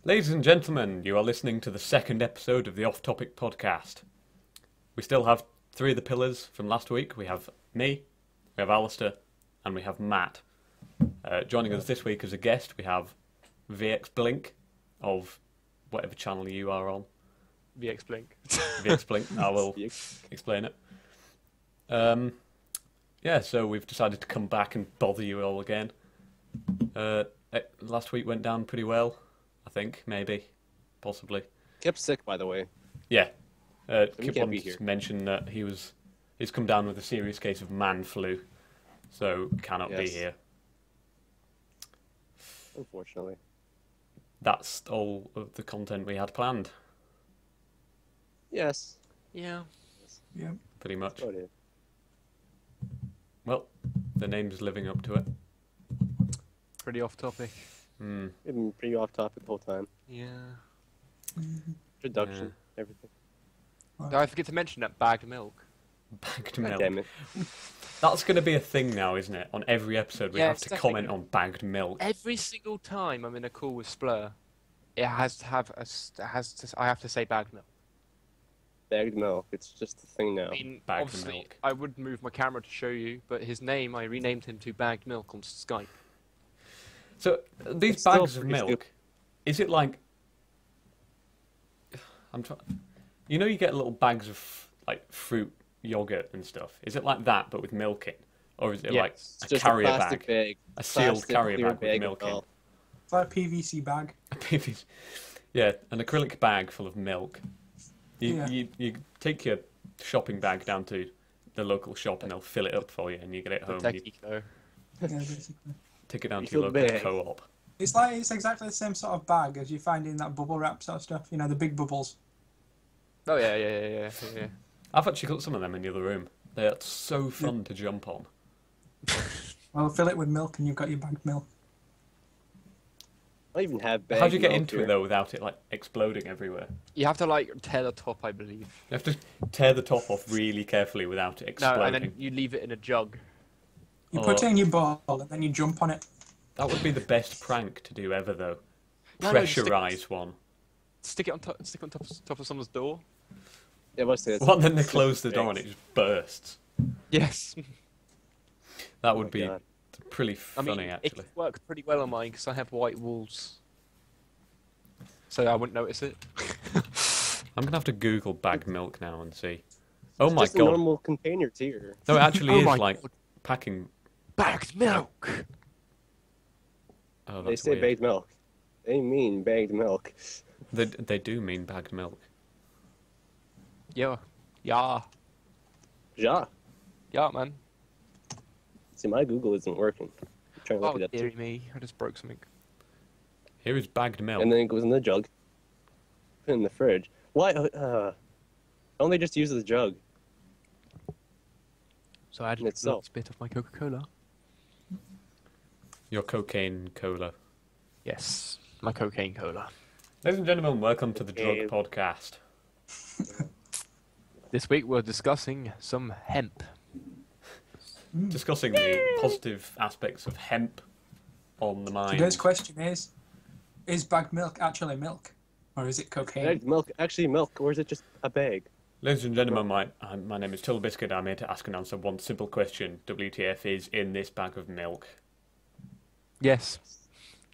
Ladies and gentlemen, you are listening to the second episode of the Off Topic podcast. We still have three of the pillars from last week. We have me, we have Alistair, and we have Matt. Joining us this week as a guest, we have VxBlinK of whatever channel you are on. VxBlinK. VxBlinK, I will explain it. So we've decided to come back and bother you all again. Last week went down pretty well, I think, maybe, possibly. Kip's sick, by the way. Yeah. Kip can't be wanted here. to mention that he's come down with a serious case of man flu, so cannot be Yes. here. Unfortunately. That's all of the content we had planned, Yes. Yeah. Yeah. pretty much. Oh, dear. Well, the name's living up to it. Pretty off topic. Hmm. We've been pretty off topic the whole time. Yeah. Introduction, everything. Did I forget to mention that bagged milk? Bagged God milk. damn it. That's going to be a thing now, isn't it? On every episode, we Yeah, have it's to definitely comment on bagged milk. Every single time I'm in a call with Splur, it has to have I have to say bagged milk. Bagged milk. It's just a thing now. I mean, Bagged obviously, milk. I would move my camera to show you, but his name, I renamed him to Bagged Milk on Skype. So these It's still bags of pretty milk, stupid. is it like? You know, you get little bags of like fruit yogurt and stuff. Is it like that, but with milk in, or is it Yeah, like It's a just carrier a plastic bag, bag. a sealed Plastic carrier clear bag with bag milk of in? milk. It's like a PVC bag. A PVC, yeah, an acrylic bag full of milk. Yeah. You take your shopping bag down to the local shop and they'll fill it up for you, and you get it home. You Eco. Yeah, basically. take it down You to your fill the local bag. co-op. It's exactly the same sort of bag as you find in that bubble wrap sort of stuff. You know, the big bubbles. Oh yeah. I've actually got some of them in the other room. They're so fun to jump on. Well, fill it with milk and you've got your bagged milk. I even have bags. How do you get into it though without it like exploding everywhere? You have to like tear the top, I believe. You have to tear the top off really carefully without it exploding. No, and then you leave it in a jug. You Oh. put it in your bowl and then you jump on it. That would be the best prank to do ever, though. No, just Pressurize one. Stick it on top of someone's door. Yeah, let's say that's Well, then they close the door and it just bursts. Yes. That Oh would my be God. pretty I funny, mean, actually. it works pretty well on mine because I have white walls, so I wouldn't notice it. I'm gonna have to Google bagged milk now and see. Oh my just a god! normal container here. No, it actually Oh is my like God. packing. Bagged milk. Oh, They that's say weird. bagged milk. They mean bagged milk. They do mean bagged milk. Yeah, Ja. yeah, man. See, my Google isn't working. I'm trying to look Oh, it up. dearie me, I just broke something. Here is bagged milk. And then it goes in the jug. Put it in the fridge. Why? Don't they just use the jug? So I added In a itself. little bit of my Coca-Cola. Your cocaine cola. Yes, my cocaine cola. Ladies and gentlemen, welcome to the Drug Okay. Podcast. This week we're discussing some hemp. Discussing the positive aspects of hemp on the mind. Today's question is bagged milk actually milk? Or is it cocaine? Bagged milk, actually milk, or is it just a bag? Ladies and gentlemen, my name is Till Biscuit. I'm here to ask and answer one simple question. WTF is in this bag of milk? Yes.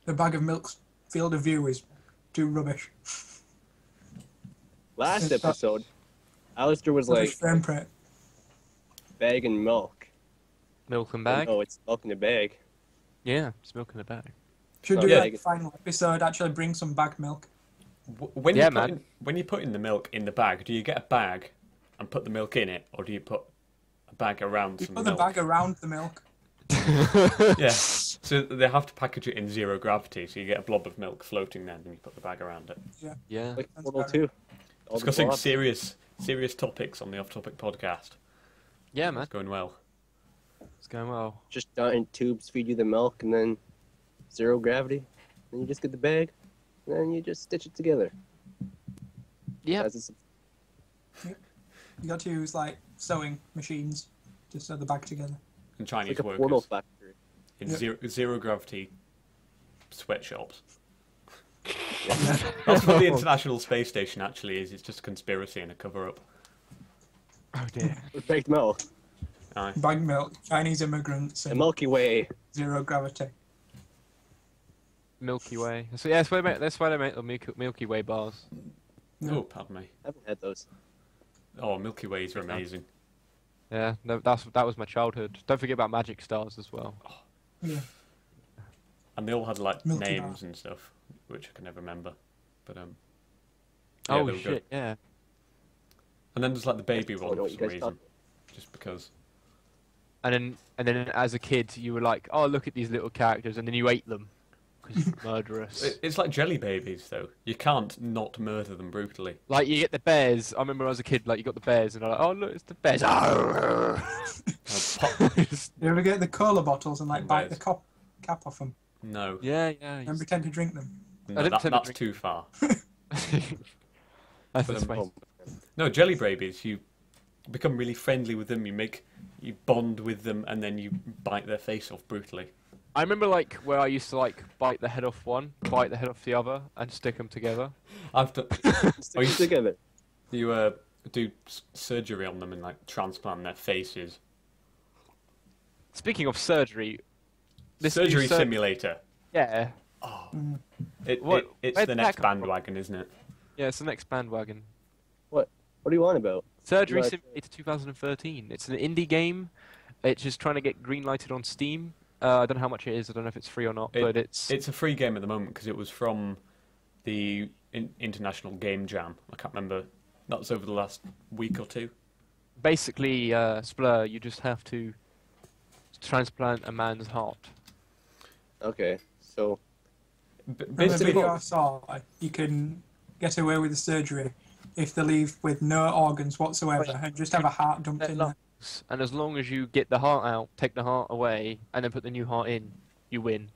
The bag of milk's field of view is too rubbish. Last It's not- episode, Alistair was Rubbish like, frame rate. bag and milk. Milk and But bag. No, it's milk in a bag. Yeah, it's milk in a bag. Should Oh, do yeah. that in the final episode, actually bring some bagged milk. When Yeah, you man. when you're putting the milk in the bag, do you get a bag and put the milk in it, or do you put a bag around You some put milk? the bag around the milk. Yeah. So they have to package it in zero gravity, so you get a blob of milk floating then, and you put the bag around it. Yeah. Like That's Portal better. 2. All the Discussing blobs. serious topics on the Off Topic podcast. Yeah, man. It's going well. It's going well. Just giant tubes feed you the milk, and then zero gravity. Then you just get the bag, and then you just stitch it together. Yeah. As it's- You got to use like sewing machines to sew the bag together. And It's Chinese like a portal workers factory. in Yep. zero gravity sweatshops. That's what the International Space Station actually is. It's just a conspiracy and a cover-up. Oh dear. With baked milk. Aye. Bag milk, Chinese immigrants, The and Milky Way. zero gravity. Milky Way. So yeah, that's why they make the Milky Way bars. Yeah. Oh, pardon me. I haven't had those. Oh, Milky Ways are amazing. Yeah, no, that was my childhood. Don't forget about Magic Stars as well. Yeah. And they all had like Milky names Bar. and stuff, which I can never remember. But yeah, Oh they were shit, good. yeah. And then there's like the baby I don't one know for what you some guys reason, thought. just because. And then as a kid, you were like, oh look at these little characters, and then you ate them because you're murderous. It's like jelly babies, though. You can't not murder them brutally. Like you get the bears. I remember as a kid, like you got the bears, and I'm like, oh look, it's the bears. You ever get the cola bottles and like bite the Bears. cap off them No, yeah, yeah. and pretend to drink them? no didn't pretend to that's drink- too far. That's But, the Oh, No, jelly babies, you become really friendly with them. You bond with them, and then you bite their face off brutally. I remember like where I used to like bite the head off one, bite the head off the other, and stick them together. I've done. stick you- them together. You do surgery on them and like transplant their faces. Speaking of surgery, this new Surgery simulator. Yeah, Oh, Mm. it's where the did that next come from? bandwagon, isn't it? yeah, it's the next bandwagon. What do you want about? Surgery Right. Simulator 2013. It's an indie game. It's just trying to get green lighted on Steam. I don't know how much it is. I don't know if it's free or not, but it's It's a free game at the moment because it was from the International Game Jam. I can't remember. That was over the last week or two. basically Splur. You just have to transplant a man's heart. Okay, so B- From the basically, video I saw, you can get away with the surgery if they leave with no organs whatsoever and just have a heart dumped in there. And as long as you get the heart out, take the heart away, and then put the new heart in, you win.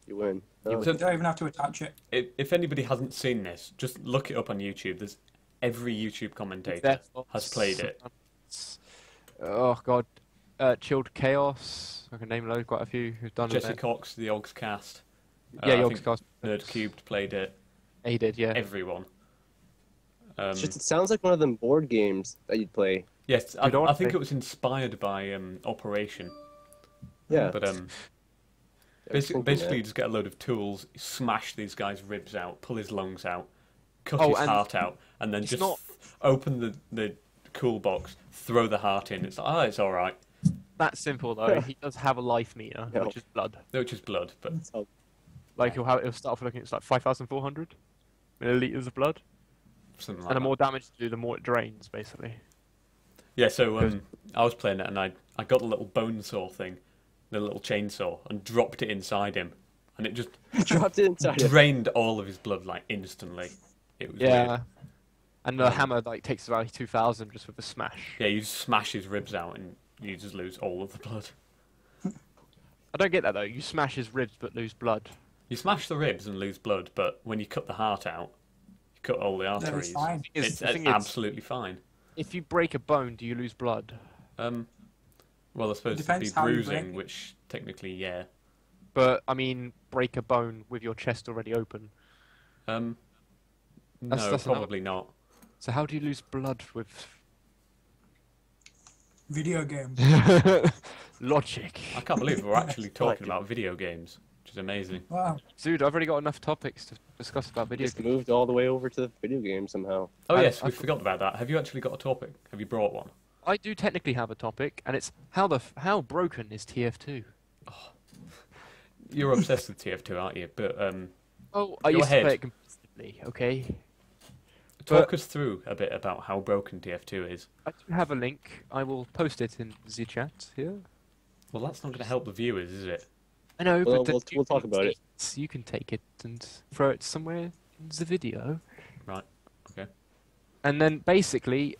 you win. You Oh, win. You don't even have to attach it. if anybody hasn't seen this, just look it up on YouTube. There's every YouTube commentator Therefore, has played it. Oh god, Chilled Chaos. I can name load quite a few who've done Jesse it. Cox, the Ogscast. Yeah, I Yogs think Cast. Nerd Cubed played it. He did, yeah. Everyone. it's just, it sounds like one of them board games that you'd play. Yes, We don't I think think- it was inspired by Operation. Yeah. But I was thinking basically, you that. just get a load of tools, smash these guys' ribs out, pull his lungs out, cut Oh, his and heart out, and then it's just not- open the cool box, throw the heart in. It's like, oh, it's all right. That simple though. He does have a life meter, No. which is blood. No, it's just blood, but Like he'll start off looking. It's like 5,400 milliliters of blood, something like and the that. more damage you do, the more it drains, basically. Yeah, so I was playing it, and I got the little bone saw thing, the little chainsaw, and dropped it inside him, and it just dropped it inside it. drained all of his blood like instantly. It was Yeah. weird. And the hammer like takes about 2,000 just with a smash. Yeah, you smash his ribs out, and you just lose all of the blood. I don't get that though. You smash his ribs but lose blood. You smash the ribs and lose blood, but when you cut the heart out, you cut all the Then arteries. it's fine. It's The thing is, absolutely fine. if you break a bone, do you lose blood? Well, I suppose it'd be depends how you break bruising, it. which technically, yeah. But I mean, break a bone with your chest already open. No, that's another- probably not. So how do you lose blood with Video game. logic? I can't believe we're actually talking Like- about video games, which is amazing. Wow. Dude, I've already got enough topics to discuss about video Just games. moved all the way over to the video game somehow. Oh I- yes, I we forgot about that. Have you actually got a topic? Have you brought one? I do technically have a topic, and it's how broken is TF2? You're obsessed with TF2, aren't you? But Oh, I Go used ahead. to play it competitively. Okay, talk us through a bit about how broken TF2 is. I do have a link. I will post it in the chat here. Well, that's not going to help the viewers, is it? I know, Well, but then we'll talk about it. You can take it and throw it somewhere in the video. Right. Okay. And then basically,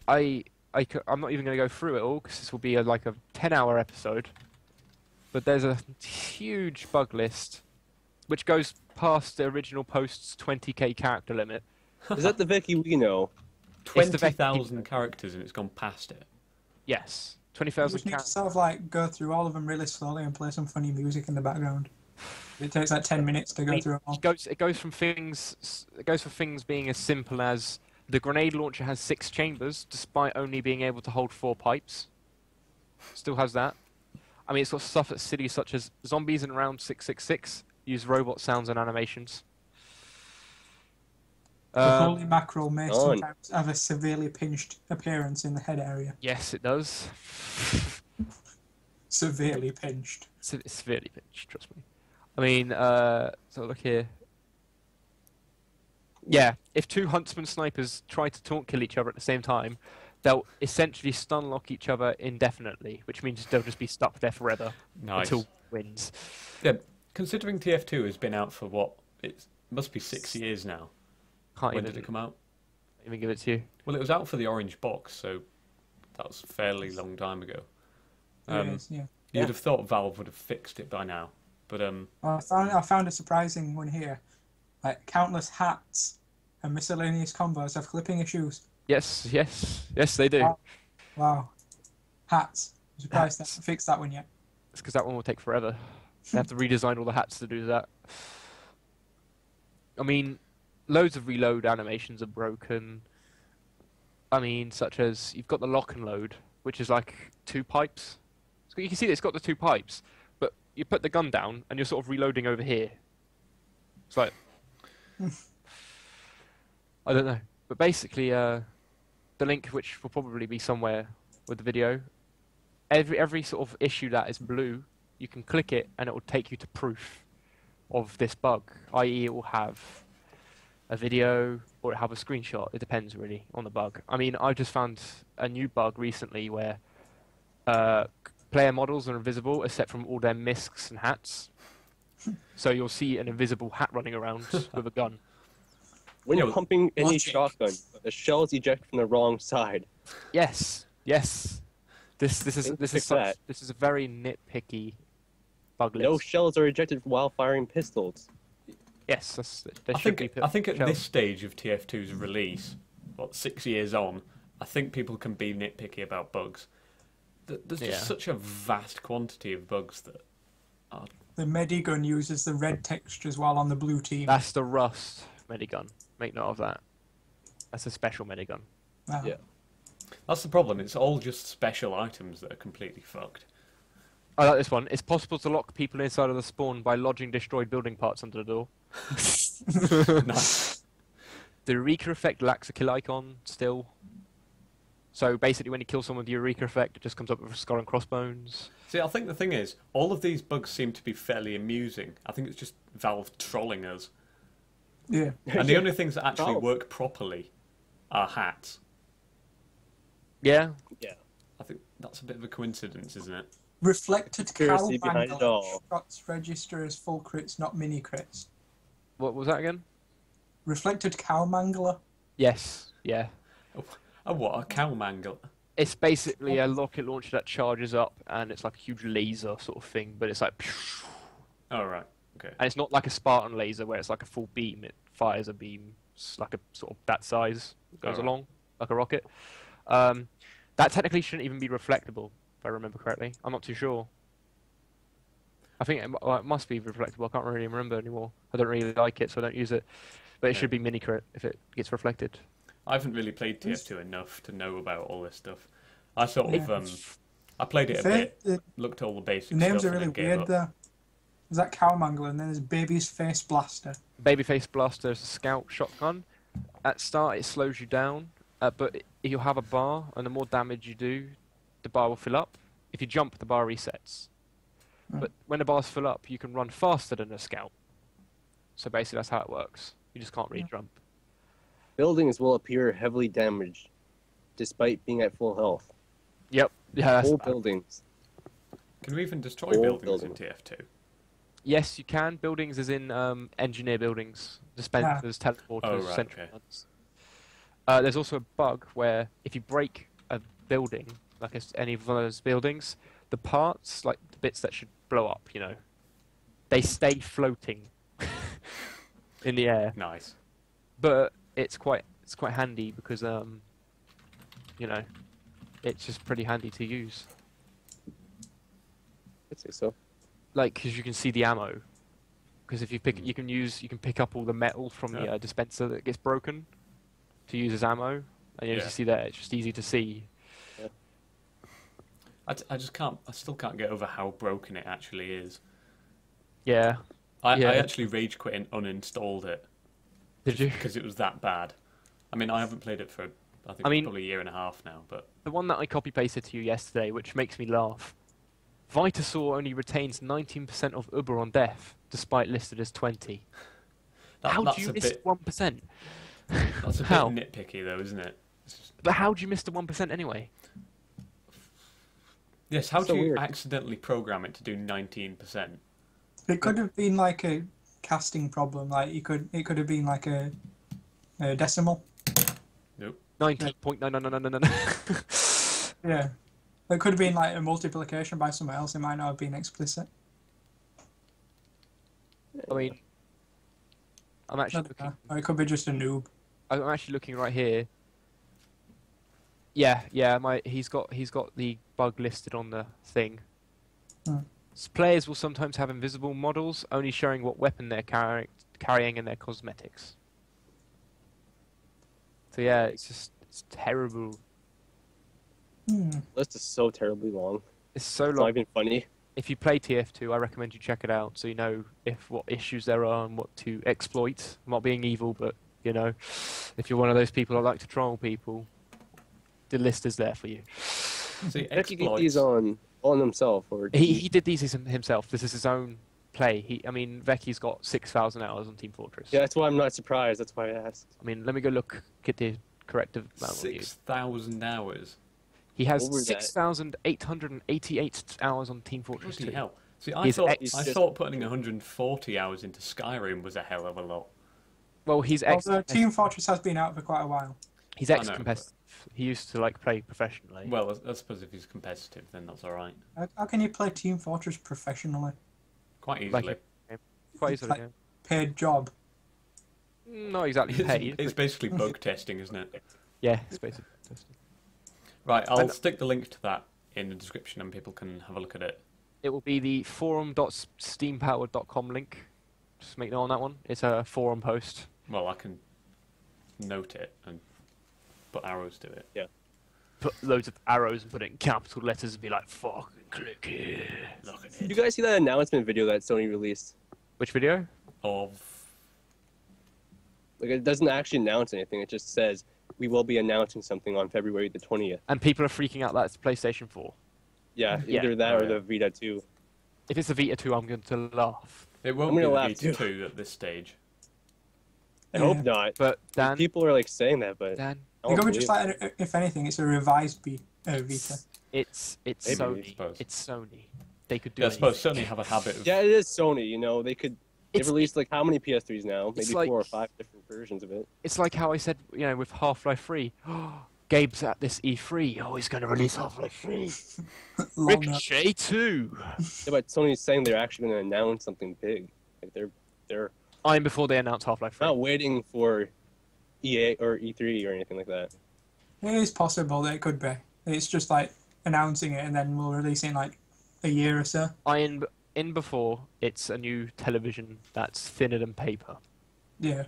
I'm not even going to go through it all because this will be like a 10-hour episode. But there's a huge bug list, which goes past the original post's 20k character limit. Is that the Vicky we know? It's the 20,000 characters and it's gone past it. Yes, You 20,000 just need to characters. sort of like go through all of them really slowly and play some funny music in the background. It takes like 10 minutes to go through it all. It goes from things. It goes for things being as simple as the grenade launcher has 6 chambers, despite only being able to hold 4 pipes. Still has that. I mean, it's got stuff that's silly, such as zombies in round 666 use robot sounds and animations. The holy mackerel may on. sometimes have a severely pinched appearance in the head area. Yes, it does. Severely pinched. It's severely pinched, trust me. I mean, so look here. Yeah, if 2 huntsman snipers try to taunt kill each other at the same time, they'll essentially stun lock each other indefinitely, which means they'll just be stuck there forever until wins. Yeah, considering TF2 has been out for what? It must be 6 years now. When did it come out? Let me give it to you. Well, it was out for the orange box, so that was a fairly long time ago. Yeah. You'd have thought Valve would have fixed it by now, but Well, I found a surprising one here. Like countless hats and miscellaneous combos have clipping issues. Yes, they do. Wow. Hats. I'm surprised Hats. they haven't fixed that one yet. It's because that one will take forever. They have to redesign all the hats to do that. I mean, loads of reload animations are broken. I mean, such as you've got the lock and load, which is like 2 pipes. So you can see that it's got the 2 pipes, but you put the gun down and you're sort of reloading over here. It's like I don't know, but basically, the link, which will probably be somewhere with the video, every sort of issue that is blue, you can click it and it will take you to proof of this bug. I.e., it will have a video or it have a screenshot. It depends really on the bug. I mean, I just found a new bug recently where player models are invisible except from all their miscs and hats. So you'll see an invisible hat running around with a gun. When you're pumping any logic. shotgun, the shells eject from the wrong side. Yes. This is a very nitpicky bug list. No shells are ejected while firing pistols. Yes, I think at this stage of TF2's release, 6 years on, I think people can be nitpicky about bugs. There's just such a vast quantity of bugs that are... The Medigun uses the red textures while on the blue team. That's the Rust Medigun. Make note of that. That's a special Medigun. Wow. Yeah. That's the problem. It's all just special items that are completely fucked. I like this one. It's possible to lock people inside of the spawn by lodging destroyed building parts under the door. Nice. The Eureka effect lacks a kill icon still. So basically when you kill someone with the Eureka effect, it just comes up with a skull and crossbones. See, I think the thing is, all of these bugs seem to be fairly amusing. I think it's just Valve trolling us. Yeah. And the only things that actually work properly are hats. Yeah. Yeah. I think that's a bit of a coincidence, isn't it? Reflected Conspiracy behind it Cowmangler all. shots register as full crits, not mini crits. What was that again? Reflected Cowmangler. Yes. Yeah. Oh, what, a cow mangler? It's basically a rocket launcher that charges up, and it's like a huge laser sort of thing, but it's like... Oh, right. Okay. And it's not like a Spartan laser where it's like a full beam. It fires a beam, it's like a sort of that size, goes Alright. along like a rocket. That technically shouldn't even be reflectable, if I remember correctly. I'm not too sure. I think it must be reflectable. I can't really remember anymore. I don't really like it, so I don't use it. But it should be mini crit if it gets reflected. I haven't really played TF2 enough to know about all this stuff. I sort of, I played it a bit, looked at all the basic The names stuff, are really and then gave weird up. there. There's that Cowmangler, and then there's Baby's Face Blaster. Babyface Blaster is a scout shotgun. At start, it slows you down, but you'll have a bar, and the more damage you do, the bar will fill up. If you jump, the bar resets. But when the bars fill up, you can run faster than a scout. So basically, that's how it works. You just can't really jump. Buildings will appear heavily damaged, despite being at full health. Yep. Yeah. That's Whole bad. buildings. Can we even destroy Whole buildings building. in TF2? Yes, you can. Buildings is in engineer buildings. Dispensers, teleporters, Oh, right, central okay. ones. There's also a bug where if you break a building, like any of those buildings, the parts, like the bits that should blow up, you know, they stay floating in the air. Nice. But it's quite handy because you know, it's just pretty handy to use. I'd say so. Like, because you can see the ammo because if you pick, you can pick up all the metal from the dispenser that gets broken to use as ammo, and as you see there, it's just easy to see. Yeah. I just can't. I still can't get over how broken it actually is. Yeah. I actually rage quit and uninstalled it. Did you? Because it was that bad. I mean, I haven't played it for probably a year and a half now, but the one that I copy pasted to you yesterday, which makes me laugh. Vitasaur only retains 19% of Uber on death, despite listed as 20. How do you miss 1%? That's a bit nitpicky, though, isn't it? But how do you miss the 1% anyway? Yes, how do you accidentally program it to do 19%? It could have been like a casting problem. Like it could have been like a decimal. Nope. 19.99999. Yeah. It could have been like a multiplication by someone else. It might not have been explicit. I mean, I'm actually looking. Or it could be just a noob. I'm actually looking right here. Yeah. He's got the bug listed on the thing. Players will sometimes have invisible models, only showing what weapon they're carrying in their cosmetics. So yeah, it's terrible. List is so terribly long. It's so It's long. not even funny. If you play TF2, I recommend you check it out so you know what issues there are and what to exploit. I'm not being evil, but you know, if you're one of those people that like to troll people, the list is there for you. See, Did you get these on himself, or He did these himself. This is his own play. Vecchi's got 6,000 hours on Team Fortress. Yeah, that's why I'm not surprised. That's why I asked. I mean, let me go look at the correct amount. 6,000 hours. He has 6,888 hours on Team Fortress 2. Bloody hell. See, I thought putting 140 hours into Skyrim was a hell of a lot. Well, he's Team Fortress has been out for quite a while. He's ex-competitive. He used to play professionally. Well, I suppose if he's competitive, then that's all right. How can you play Team Fortress professionally? Quite easily. Quite easily. Like paid job. Not exactly paid. It's basically bug testing, isn't it? Yeah, it's basically testing. Right, I'll stick the link to that in the description and people can have a look at it. It will be the forum.steampowered.com link. Just make note on that one. It's a forum post. Well, I can note it and put arrows to it. Yeah. Put loads of arrows and put it in capital letters and be like, fucking click here. Look at it. Did you guys see that announcement video that Sony released? Which video? Of... Like, it doesn't actually announce anything. It just says, we will be announcing something on February the 20th. And people are freaking out that it's PlayStation 4. Yeah, either that or the Vita 2. If it's a Vita 2, I'm going to laugh. It won't be the Vita 2 at this stage. I hope not. But Dan... People are saying that, but... Dan... It could be just like, if anything, it's a revised Vita. It's Sony. It's Sony. They could do I suppose Sony have a habit of... Yeah, it is Sony, you know, they could... They've released like how many PS3s now? Maybe 4 or 5 different versions of it. It's like how I said, with Half-Life 3. Gabe's at this E3. Oh, he's going to release Half-Life 3. Ricochet 2. Yeah, but Sony's saying they're actually going to announce something big. Like they're I'm before they announce Half-Life 3. not waiting for EA or E3 or anything like that. It is possible that it could be. It's just like announcing it and then we'll release it in like a year or so. In before it's a new television that's thinner than paper. Yeah.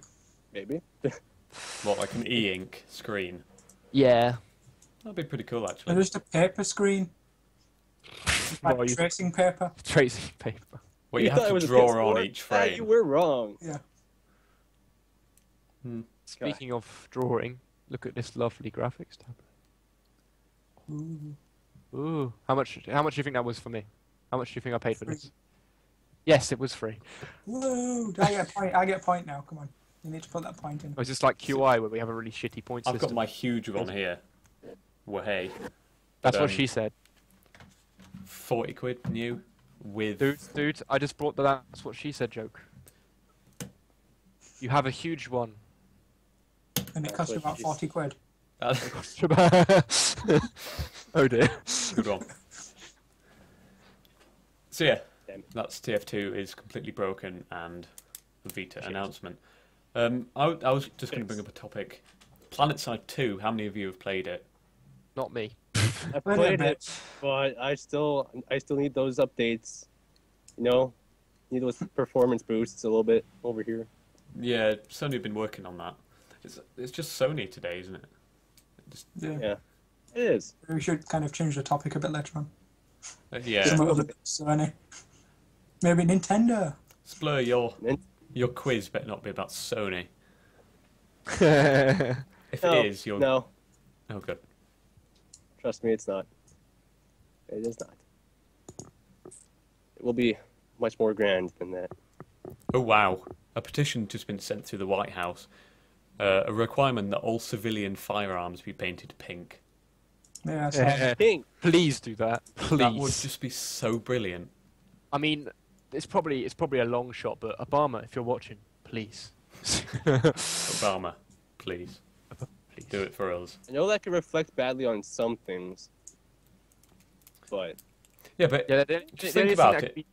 Maybe. What, like an e-ink screen? Yeah. That'd be pretty cool, Or actually. just a paper screen. Like tracing paper. Tracing paper. Well, you have to draw on each frame. You were wrong. Yeah. Speaking of drawing, look at this lovely graphics tablet. Ooh. How much do you think that was for me? How much do you think I paid for this? Yes, it was free. Whoa! I get a point. I get a point now. Come on. You need to put that point in. Or is this like QI where we have a really shitty point system? I've got my huge one here. Well, hey. That's what she said. 40 quid new with... Dude, I just brought the that's what she said joke. You have a huge one. And it cost you about 40 quid. Oh dear. Good one. So yeah, that's TF2 is completely broken and the Vita announcement. I was just going to bring up a topic. PlanetSide 2, how many of you have played it? Not me. I played it, but I still need those updates. You know, Need those performance boosts a little bit over here. Yeah, Sony have been working on that. It's just Sony today, isn't it? Yeah. Yeah, it is. We should kind of change the topic a bit later on. Yeah. Some other Sony. Maybe Nintendo. Splur, your Nin- quiz better not be about Sony. yeah, If No, it is, you're... no, Oh, good. trust me, it's not. It is not. It will be much more grand than that. Oh, wow. A petition just been sent through the White House. A requirement that all civilian firearms be painted pink. Yeah, so Pink. please do that. Please. That would just be so brilliant. I mean, it's probably a long shot, but Obama, if you're watching, please. Obama, please. Please. Do it for us. I know that can reflect badly on some things, but Yeah, but Yeah, just think about it.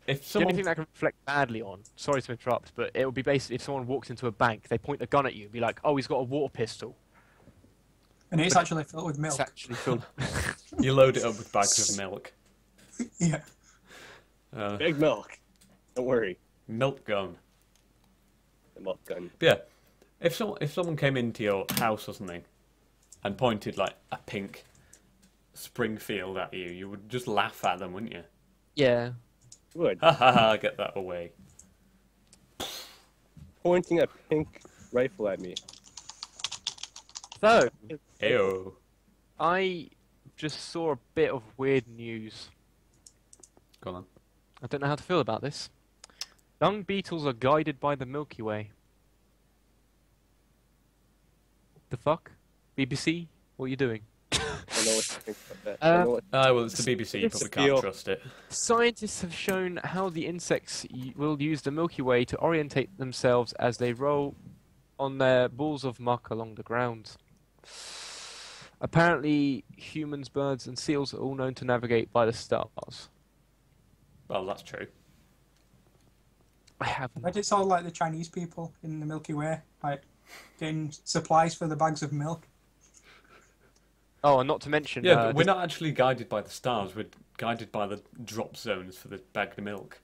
If The only someone... thing that can reflect badly on, sorry to interrupt, but it would be basically if someone walks into a bank, they point a gun at you and be like, oh, he's got a water pistol. and it's actually filled with milk. It's actually filled. You load it up with bags of milk. Yeah. big milk. Don't worry. Milk gun. The milk gun. But yeah, if someone came into your house or something and pointed like a pink Springfield at you, you would just laugh at them, wouldn't you? Yeah. Good. Ha ha ha! Get that away. Pointing a pink rifle at me. So, Ayo. I just saw a bit of weird news. Go on. I don't know how to feel about this. Young beetles are guided by the Milky Way. The fuck? BBC? What are you doing? I don't know what to think about that. I don't know what- Well, it's the BBC. You It's probably a can't feel. trust it. Scientists have shown how the insects will use the Milky Way to orientate themselves as they roll on their balls of muck along the ground. Apparently, humans, birds, and seals are all known to navigate by the stars. Well, that's true. I have But it's all like the Chinese people in the Milky Way, like getting supplies for the bags of milk. Oh, and not to mention, Yeah, but we're not actually guided by the stars. We're guided by the drop zones for the bagged milk.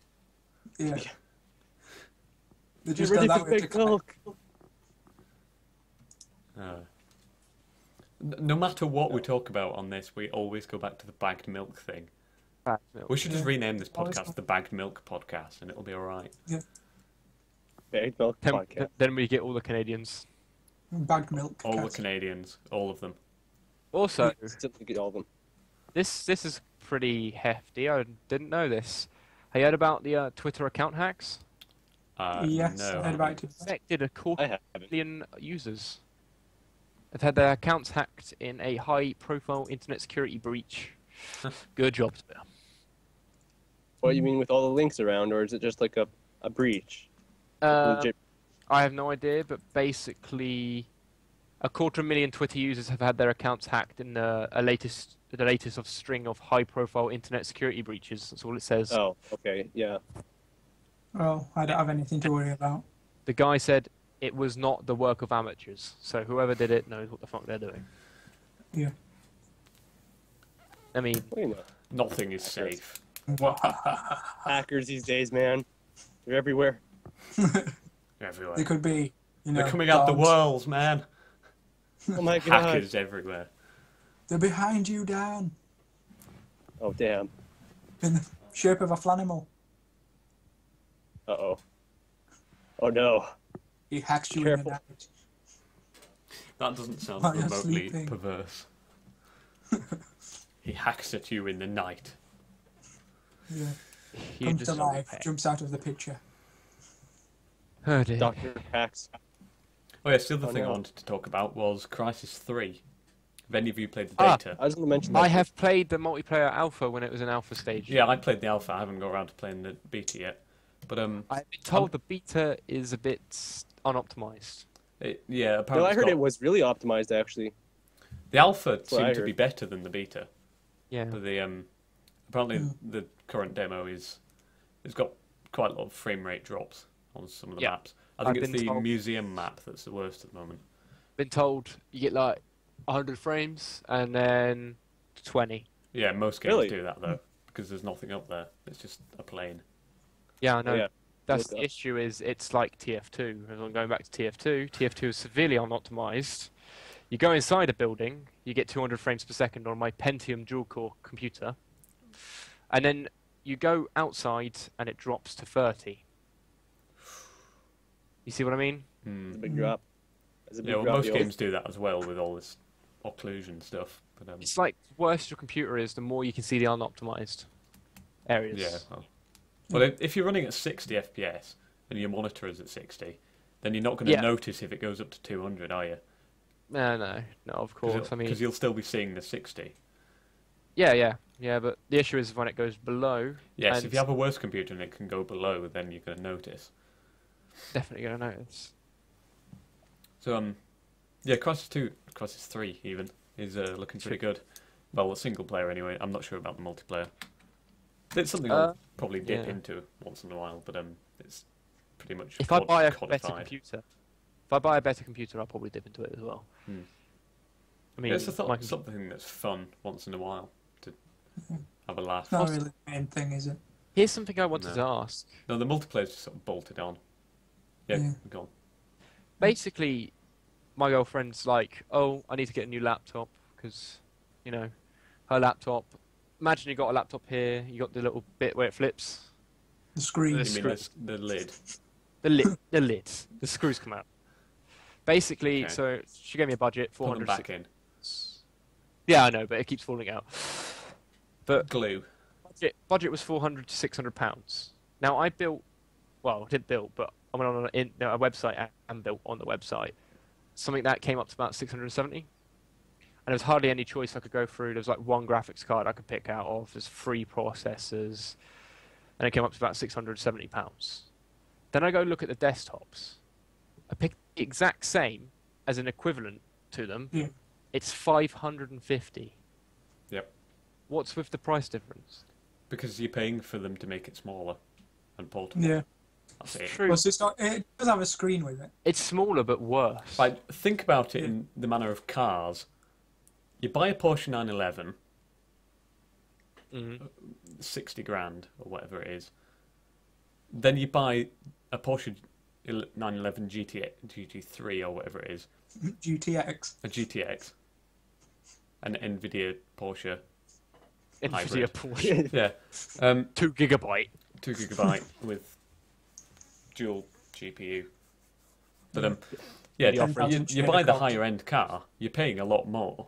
Yeah. They Get just ready go for that way to big milk. No matter what we talk about on this, we always go back to the bagged milk thing. We should just Yeah. rename this Always podcast the Bagged Milk Podcast, and it'll be all right. Big milk podcast. Then we get all the Canadians. bagged milk. All the cats. Canadians, all of them. Also, Still get all of them. this is pretty hefty. I didn't know this. Have you heard about the Twitter account hacks? Yes, no. I heard about it too. Affected a quarter I haven't. million users. They've had their accounts hacked in a high-profile internet security breach. Good job, Spare. What do you mean with all the links around, or is it just like a breach? Legit. I have no idea, but basically, 250,000 Twitter users have had their accounts hacked in the latest of string of high-profile internet security breaches. That's all it says. Oh, okay, yeah. Well, I don't have anything to worry about. The guy said it was not the work of amateurs, so whoever did it knows what the fuck they're doing. Yeah. I mean, Well, you know, Nothing is safe. hackers these days, man. They're everywhere. Everywhere. They could be, you know, They're coming out the dogs. walls, man. Oh my god. Hackers everywhere. They're behind you, Dan, Oh damn. in the shape of a flanimal. Uh-oh. Oh no. He hacks you Careful. in the night. That doesn't sound While you're remotely sleeping. perverse. He hacks at you in the night. Yeah. you Comes just to saw life, the pet. jumps out of the picture. Oh dear. Dr. Hacks. Oh yes, the other Oh, thing I no. wanted to talk about was Crisis 3. Have any of you played the Ah. beta? I was going to mention that. I have played the multiplayer alpha when it was in alpha stage. Yeah, I played the alpha. I haven't got around to playing the beta yet. But I've been told the beta is a bit unoptimized. yeah, No, apparently I it's heard got- it was really optimized, actually. the alpha what I seemed to be heard. better than the beta. Yeah. But the apparently the current demo is it's got quite a lot of frame rate drops on some of the Yeah. maps. I think I've it's been the told- museum map that's the worst at the moment. Been told you get like 100 frames and then 20. Yeah, most games Really? do that though because there's nothing up there. It's just a plane. Yeah, I know. Yeah. That's Look the up. issue. Is it's like TF2. As I'm going back to TF2. TF2 is severely unoptimized. You go inside a building, you get 200 frames per second on my Pentium dual-core computer, and then you go outside and it drops to 30. You see what I mean? It's a big drop. It's a big Yeah, well, drop, most yo. games do that as well with all this occlusion stuff. But It's like the worse your computer is, the more you can see the unoptimized areas. yeah, well, if you're running at 60 FPS and your monitor is at 60, then you're not going to Yeah. notice if it goes up to 200, are you? No, of course. I mean, Because you'll still be seeing the 60. yeah. But the issue is when it goes below. Yes, and if you have a worse computer and it can go below, then you're going to notice. definitely gonna notice. So yeah, Crisis 3 even is looking pretty good. Well, the single player anyway. I'm not sure about the multiplayer. It's something I'll probably dip yeah. into once in a while, but it's pretty much If I buy a codified. better computer, I'll probably dip into it as well. Hmm. I mean, Yeah, it's my something that's fun once in a while to have a laugh. It's not really the main thing, is it? Here's something I wanted No. to ask. No, the multiplayer's just sort of bolted on. Yeah, Yeah. go on. Basically, my girlfriend's like, "Oh, I need to get a new laptop because, you know, her laptop. Imagine you got a laptop here. You got the little bit where it flips. The screen. The You mean screw- the lid? the lids. The screws come out. Basically, Okay. so she gave me a budget, Put them 400. back in. Yeah, I know, but it keeps falling out. But Glue. budget was 400 to 600 pounds. Now I didn't build, but I went on a website and built on the website something that came up to about 670. And there was hardly any choice I could go through. There was like one graphics card I could pick out of. There's 3 processors, and it came up to about 670 pounds. Then I go look at the desktops. I pick the exact same as an equivalent to them. Yeah. It's 550. Yep. What's with the price difference? Because you're paying for them to make it smaller and portable. Yeah. That's it. True. Well, it does have a screen with it. It's smaller but worse. Like, think about it Yeah. in the manner of cars. You buy a Porsche 911, Mhm. 60 grand or whatever it is. Then you buy a Porsche 911 GT3 or whatever it is, GTX. a GTX, an Nvidia Porsche. Nvidia hybrid. Porsche. Yeah, 2 gigabyte. 2 gigabyte with dual GPU. But yeah, The you, offering. you buy the higher end car, you're paying a lot more,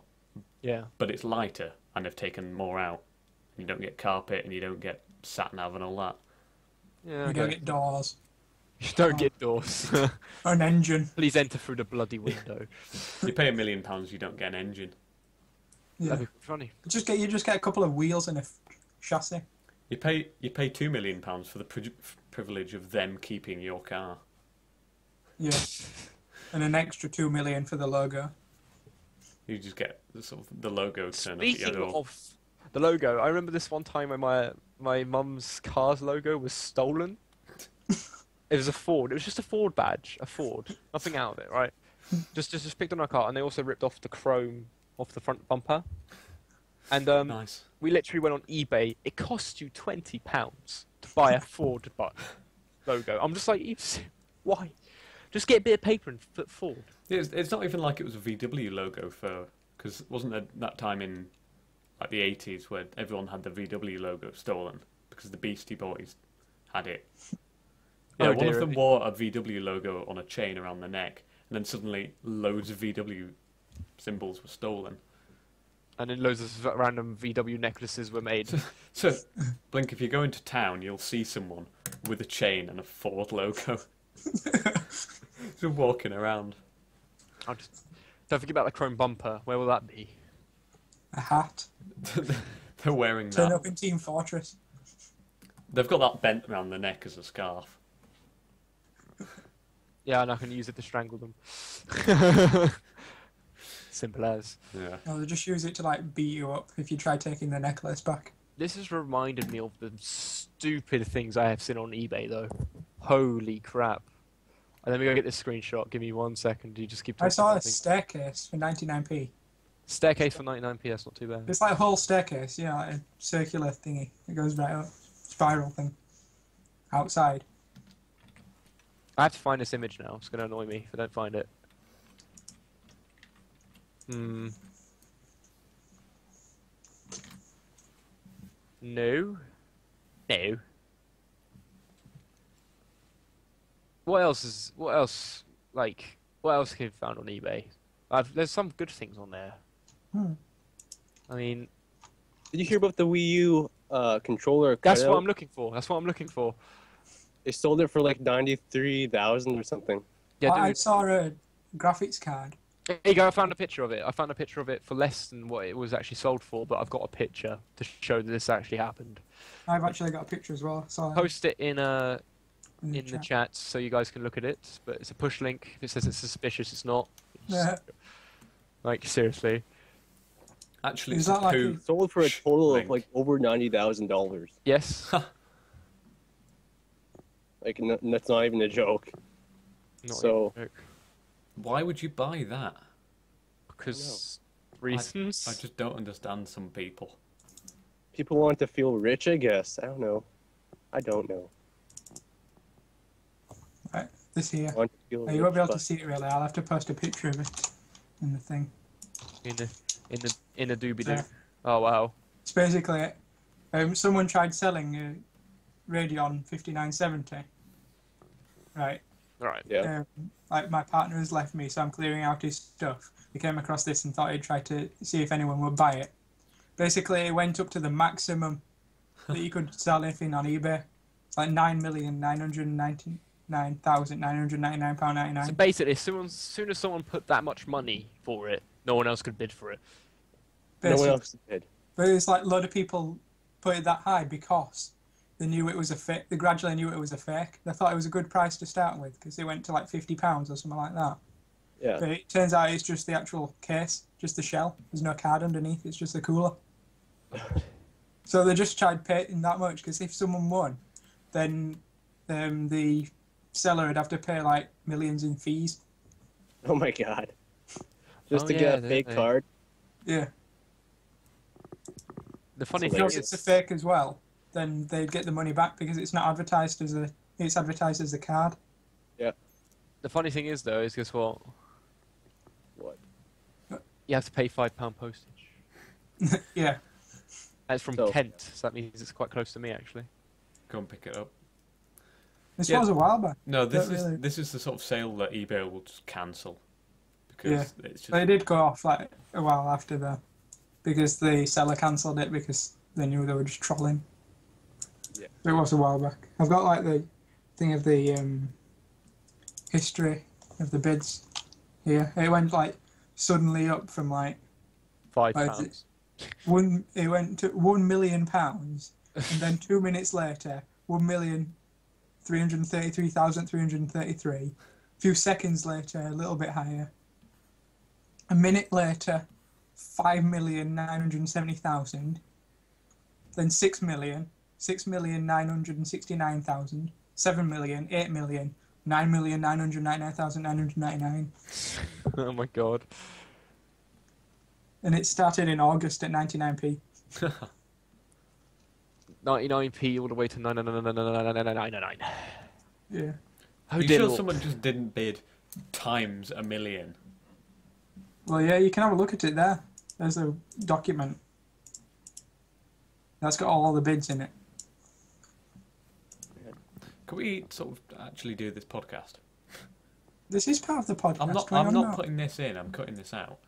Yeah. but it's lighter and they've taken more out. You don't get carpet and you don't get sat nav and all that. Yeah. You don't get doors You don't get doors. or an engine. Please enter through the bloody window. You pay £1 million, you don't get an engine. Yeah. That'd be funny. You just get a couple of wheels and a chassis. You pay £2 million for the privilege of them keeping your car. Yeah. And an extra 2 million for the logo. You just get the logo turned up at your Speaking door. of the logo, I remember this one time when my mum's car's logo was stolen. It was a Ford. It was just a Ford badge. A Ford. Nothing out of it, right? Just picked on our car, and they also ripped off the chrome off the front bumper. And Nice. we literally went on eBay. It cost you £20 to buy a Ford logo. I'm just like, why? Just get a bit of paper and put Ford. Yeah, it's not even like it was a VW logo because wasn't there that time in like the 80s where everyone had the VW logo stolen because the Beastie Boys had it. Yeah, Oh, one of dear. them wore a VW logo on a chain around the neck, and then suddenly loads of VW symbols were stolen. And then loads of random VW necklaces were made. So, Blink, if you go into town, you'll see someone with a chain and a Ford logo. Just walking around. Don't forget about the chrome bumper. Where will that be? A hat. They're wearing Turn that. up in Team Fortress. They've got that bent around the neck as a scarf. Yeah, and I can use it to strangle them. Simple as. Yeah. No, they just use it to like beat you up if you try taking the necklace back. This has reminded me of the stupid things I have seen on eBay, though. Holy crap. And let me go get this screenshot. Give me 1 second. You just keep talking. I saw a about things. staircase for 99p. Staircase for 99p. That's not too bad. It's like a whole staircase, like a circular thingy. It goes right up. Spiral thing. outside. I have to find this image now. It's going to annoy me if I don't find it. No. No. What else, what else can you find on eBay? There's some good things on there. I mean... Did you hear about the Wii U controller That's cutout? what I'm looking for. That's what I'm looking for. They sold it for like 93,000 or something. Yeah, I dude. saw a graphics card. There you go, I found a picture of it. I found a picture of it for less than what it was actually sold for, but I've got a picture to show that this actually happened. I've actually got a picture as well. So Post it in the chat. chat so you guys can look at it, but it's a push link. If it says it's suspicious, it's not. Yeah. Like, seriously. Actually, Is it's that a like poo. Sold for a total link. of like over $90,000. Yes. Like, that's not even a joke. Not So- even a joke. Why would you buy that? Because reasons. I just don't understand some people. People want to feel rich, I guess. I don't know. I don't know. Right, this here. Want to feel You won't be rich, able to but- see it really. I'll have to post a picture of it in the thing. In a doobie doo. Yeah. Oh wow. It's basically someone tried selling a Radeon 5970. Right. Alright. Yeah. Like my partner has left me, so I'm clearing out his stuff. He came across this and thought he'd try to see if anyone would buy it. Basically, it went up to the maximum that you could sell anything on eBay. It's like £9,999,999.99. So basically, as soon as someone put that much money for it, no one else could bid for it. No one Basically. else did. But it's like a lot of people put it that high because they knew it was a fake. They gradually knew it was a fake. They thought it was a good price to start with because it went to like £50 or something like that. Yeah. But it turns out it's just the actual case, just the shell. There's no card underneath. It's just the cooler. So they just tried paying that much because if someone won, then the seller would have to pay like millions in fees. Oh my god. Just Oh, to yeah, get a they- fake they- card. Yeah. The funny It's thing Because hilarious. it's is, a fake as well, then they'd get the money back because it's not advertised as a. It's advertised as a card. the funny thing is though, is guess what? What? You have to pay £5 postage. Yeah. That's from So- Kent, so that means it's quite close to me actually. Go and pick it up. This Yeah. was a while back. No, this Don't is really- this is the sort of sale that eBay will just cancel because Yeah. it's just They did go off like a while after that because the seller cancelled it because they knew they were just trolling. Yeah. It was a while back. I've got like the thing of the history of the bids here. It went like suddenly up from like £5. Why is it- one. It went to £1 million, and then 2 minutes later, 1,333,333. A few seconds later, a little bit higher. A minute later, 5,970,000. Then 6 million, 6,969,000. 7 million, 8 million, 9,999,999. Oh my god. And it started in August at 99p. 99p all the way to 9999999. Yeah. Oh you dear sure Lord. someone just didn't bid times a million? Well, yeah, you can have a look at it there. There's a document. That's got all the bids in it. Can we sort of actually do this podcast? This is part of the podcast. I'm not. why I'm not not? putting this in. I'm cutting this out.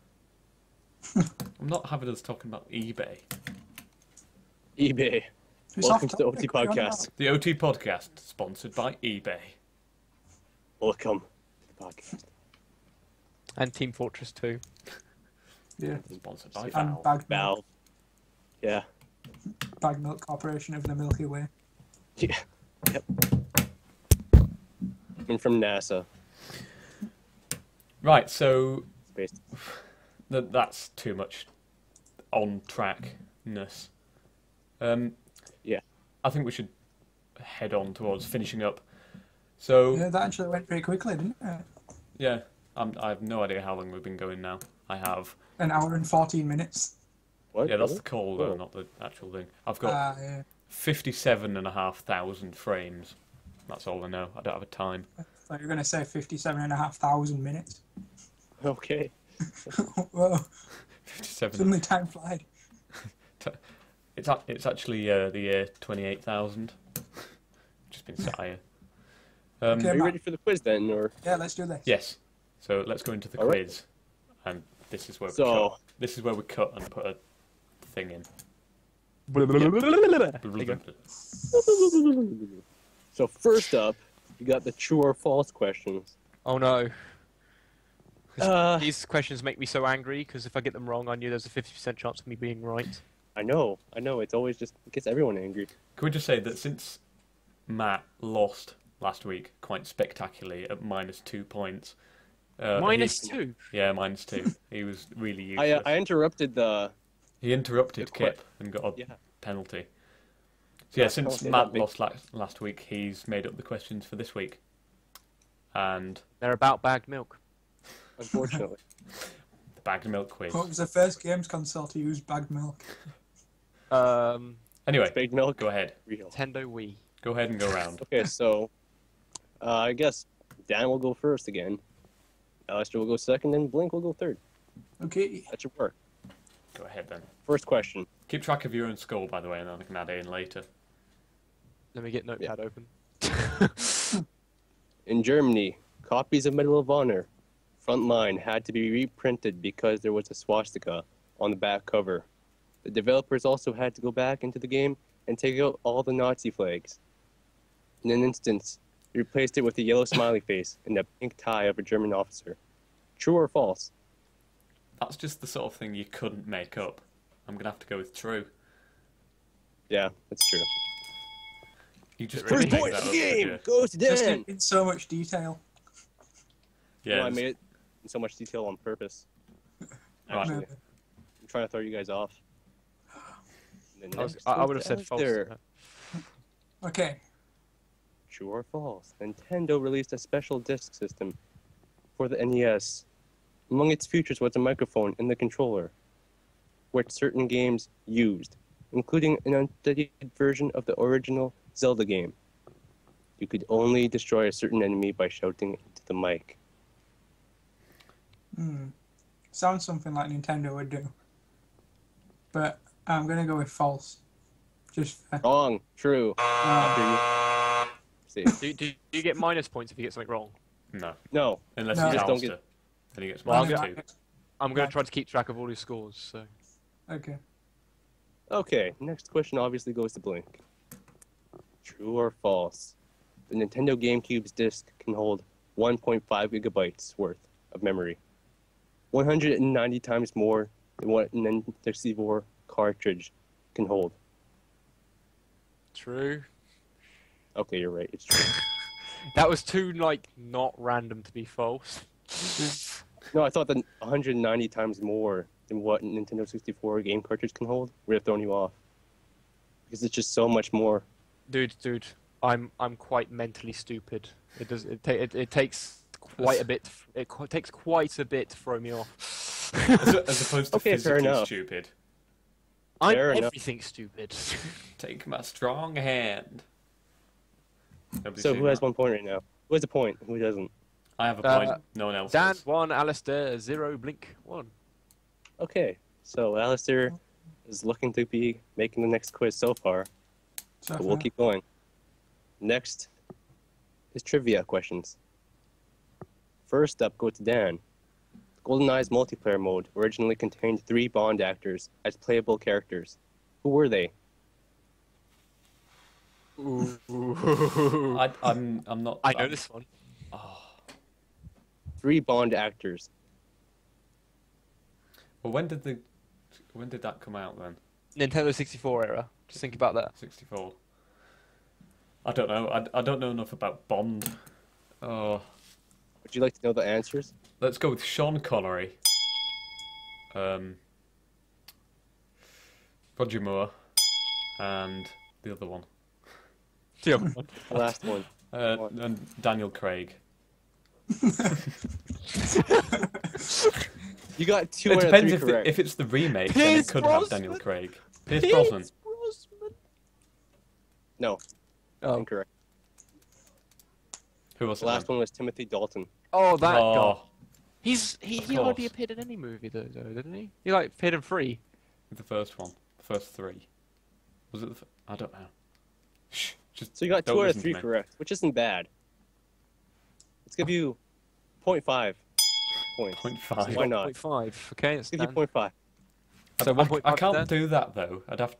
I'm not having us talking about eBay. eBay. It's Welcome off to the OT topic, why not? podcast. The OT podcast sponsored by eBay. Welcome to the podcast. And Team Fortress 2. Yeah. Sponsored by And Valve. Bag Milk, Valve. Yeah. Bag Milk Corporation of the Milky Way. Yeah. Yep. And from NASA. Right. So Space. that's too much on trackness. Yeah. I think we should head on towards finishing up. So Yeah, that actually went pretty quickly, didn't it? yeah, I have no idea how long we've been going now. I have. An hour and 14 minutes. What? Yeah, that's Really? the call though, Oh. not the actual thing. I've got Yeah. 57,500 frames. That's all I know. I don't have a time. Like you're going to say 57,500 minutes. Okay. Whoa, 57. suddenly time flied. It's actually the year 28,000. Just been sat here. Okay. Are you Matt. ready for the quiz then, or? Yeah, let's do this. Yes. So let's go into the All right. quiz, and this is where we So- cut. This is where we cut and put a thing in. There you go. So first up, you got the true or false questions. Oh no. Uh, These questions make me so angry because if I get them wrong, I knew there's a 50% chance of me being right. I know. It's always just it gets everyone angry. Can we just say that since Matt lost last week quite spectacularly at -2 points? -2. Yeah, -2. He was really useless. I interrupted the. He interrupted the que- Kip and got a Yeah. penalty. So yeah, Yeah, since don't say Matt that, lost last week, he's made up the questions for this week. And They're about bagged milk. Unfortunately. the bagged milk quiz. What was the first games console to use bagged milk? Anyway, Baked milk. go ahead. Real. Nintendo Wii. Go ahead and go round. Okay, so I guess Dan will go first again. Alistair will go second, and Blink will go third. Okay. That should work. Go ahead then. First question. Keep track of your own score, by the way, and then I can add it in later. Let me get Notepad open. In Germany, copies of Medal of Honor Frontline had to be reprinted because there was a swastika on the back cover. The developers also had to go back into the game and take out all the Nazi flags. In an instance, they replaced it with a yellow smiley face and a pink tie of a German officer. True or false? That's just the sort of thing you couldn't make up. I'm going to have to go with true. Yeah, that's true. You just First couldn't point make First that point up, of the could game you? goes to Just Dan. in so much detail. Yeah, No, I made it in so much detail on purpose. Right. Actually, I'm trying to throw you guys off. And then next I goes would have to said false. Alistair. Okay. True or false? Nintendo released a special disc system for the NES. Among its features was a microphone in the controller, which certain games used, including an unstudied version of the original Zelda game. You could only destroy a certain enemy by shouting into the mic. Sounds something like Nintendo would do. But I'm going to go with false. Just for... Wrong. True. After you. See. Do you get minus points if you get something wrong? No. No. Unless No. he's Just don't Alistair. get- Then he gets Well, minus I'm 2. I'm going Yeah. to try to keep track of all your scores. So Okay. Okay, next question obviously goes to Blink. True or false? The Nintendo GameCube's disc can hold 1.5 gigabytes worth of memory. 190 times more than what an N64 cartridge can hold. true. Okay, you're right, it's true. That was too not random to be false. No, I thought that 190 times more than what a Nintendo 64 game cartridge can hold would have thrown you off. Because it's just so much more. Dude, I'm quite mentally stupid. It takes quite a bit. Takes quite a bit to throw me off. As opposed to Okay, fair physically enough. stupid. I'm Fair enough. everything stupid. Take my strong hand. Nobody's So seen who has that. 1 point right now? Who has a point? Who doesn't? I have a Uh, point. No one else Dan does. 1, Alistair 0, Blink 1. Okay, so Alistair is looking to be making the next quiz so far, So but we'll far. keep going. Next is trivia questions. First up goes to Dan. GoldenEye's multiplayer mode originally contained 3 Bond actors as playable characters. Who were they? I'm not. I know this one. 3 Bond actors. Well, when did that come out then? Nintendo 64 era. Just think about that. 64. I don't know. I don't know enough about Bond. Oh, Would you like to know the answers? let's go with Sean Connery. Roger Moore, and the other one, The last one. and Daniel Craig. You got 2 It out of depends 3 correct. if it's the remake, then Pierce it could have Brosnan. Daniel Craig. Pierce Brosnan. No, Oh. incorrect. Who was The it? last then? one was Timothy Dalton. Oh, that guy. Oh, He Of hardly course. appeared in any movie though, didn't he? He like appeared in 3. the first one. The first 3. Was it I don't know. Shh. Just So you got don't 2 out of listen to 3 me. correct, which isn't bad. Let's give you 0.5 points. 0.5. Why not? 0.5. Okay, it's Give you done. 0.5. So 1.5 I can't then? do that though. I'd have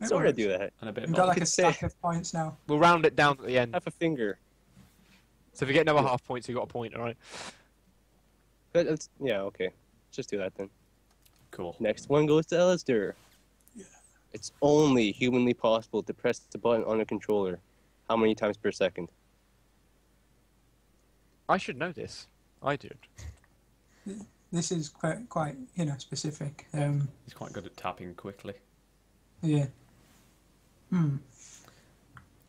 Sort of do that. and a bit We've more. got like could a say- stack of points now. We'll round it down at the end. Half a finger. So if you get another Yeah. half point, you got a point, alright? But yeah, okay. Just do that then. Cool. Next one goes to Alistair. Yeah. It's only humanly possible to press the button on a controller. How many times per second? I should know this. I do. This is quite specific. He's quite good at tapping quickly. Yeah.